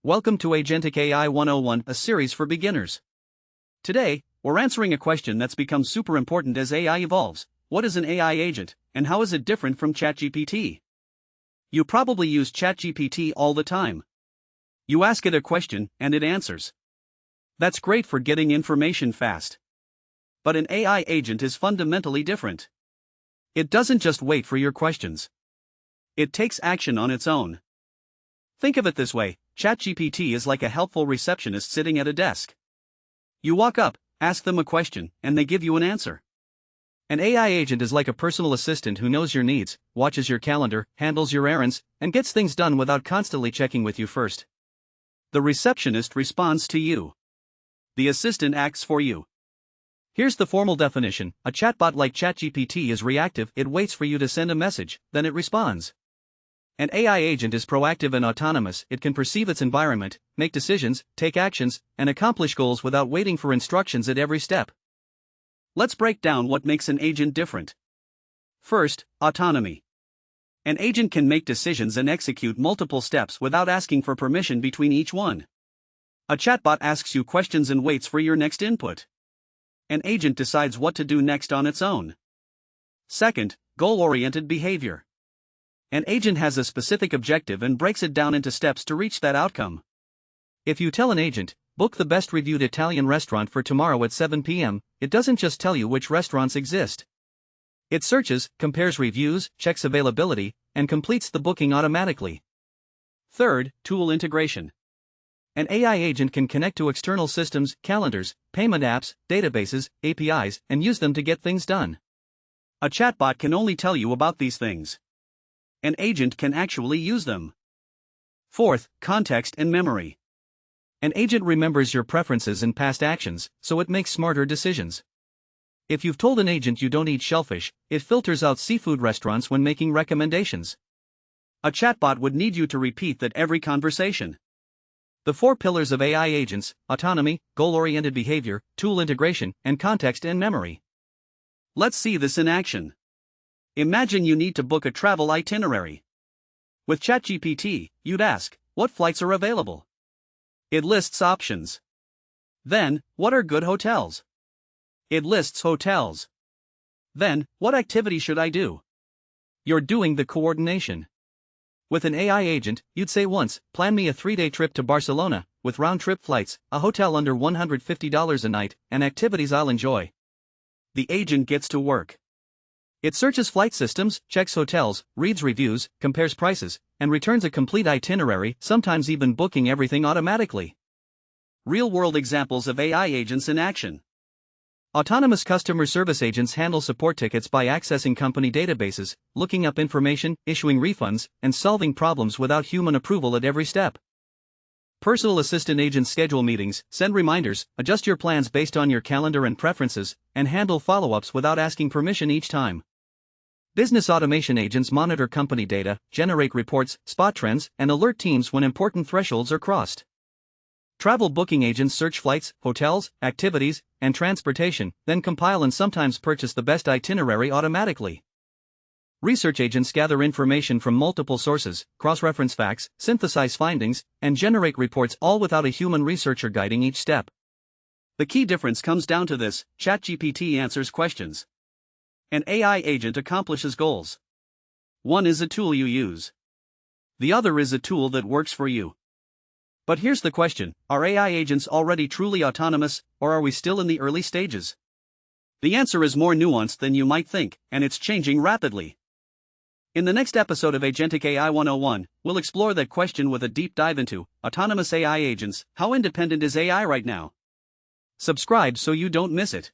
Welcome to Agentic AI 101, a series for beginners. Today, we're answering a question that's become super important as AI evolves. What is an AI agent, and how is it different from ChatGPT? You probably use ChatGPT all the time. You ask it a question, and it answers. That's great for getting information fast. But an AI agent is fundamentally different. It doesn't just wait for your questions. It takes action on its own. Think of it this way: ChatGPT is like a helpful receptionist sitting at a desk. You walk up, ask them a question, and they give you an answer. An AI agent is like a personal assistant who knows your needs, watches your calendar, handles your errands, and gets things done without constantly checking with you first. The receptionist responds to you. The assistant acts for you. Here's the formal definition: a chatbot like ChatGPT is reactive. It waits for you to send a message, then it responds. An AI agent is proactive and autonomous. It can perceive its environment, make decisions, take actions, and accomplish goals without waiting for instructions at every step. Let's break down what makes an agent different. First, autonomy. An agent can make decisions and execute multiple steps without asking for permission between each one. A chatbot asks you questions and waits for your next input. An agent decides what to do next on its own. Second, goal-oriented behavior. An agent has a specific objective and breaks it down into steps to reach that outcome. If you tell an agent, book the best reviewed Italian restaurant for tomorrow at 7 p.m., it doesn't just tell you which restaurants exist. It searches, compares reviews, checks availability, and completes the booking automatically. Third, tool integration. An AI agent can connect to external systems, calendars, payment apps, databases, APIs, and use them to get things done. A chatbot can only tell you about these things. An agent can actually use them. Fourth, context and memory. An agent remembers your preferences and past actions, so it makes smarter decisions. If you've told an agent you don't eat shellfish, it filters out seafood restaurants when making recommendations. A chatbot would need you to repeat that every conversation. The four pillars of AI agents: autonomy, goal-oriented behavior, tool integration, and context and memory. Let's see this in action. Imagine you need to book a travel itinerary. With ChatGPT, you'd ask, what flights are available? It lists options. Then, what are good hotels? It lists hotels. Then, what activity should I do? You're doing the coordination. With an AI agent, you'd say once, plan me a 3-day trip to Barcelona, with round-trip flights, a hotel under $150 a night, and activities I'll enjoy. The agent gets to work. It searches flight systems, checks hotels, reads reviews, compares prices, and returns a complete itinerary, sometimes even booking everything automatically. Real-world examples of AI agents in action. Autonomous customer service agents handle support tickets by accessing company databases, looking up information, issuing refunds, and solving problems without human approval at every step. Personal assistant agents schedule meetings, send reminders, adjust your plans based on your calendar and preferences, and handle follow-ups without asking permission each time. Business automation agents monitor company data, generate reports, spot trends, and alert teams when important thresholds are crossed. Travel booking agents search flights, hotels, activities, and transportation, then compile and sometimes purchase the best itinerary automatically. Research agents gather information from multiple sources, cross-reference facts, synthesize findings, and generate reports, all without a human researcher guiding each step. The key difference comes down to this: ChatGPT answers questions. An AI agent accomplishes goals. One is a tool you use. The other is a tool that works for you. But here's the question: are AI agents already truly autonomous, or are we still in the early stages? The answer is more nuanced than you might think, and it's changing rapidly. In the next episode of Agentic AI 101, we'll explore that question with a deep dive into autonomous AI agents. How independent is AI right now? Subscribe so you don't miss it.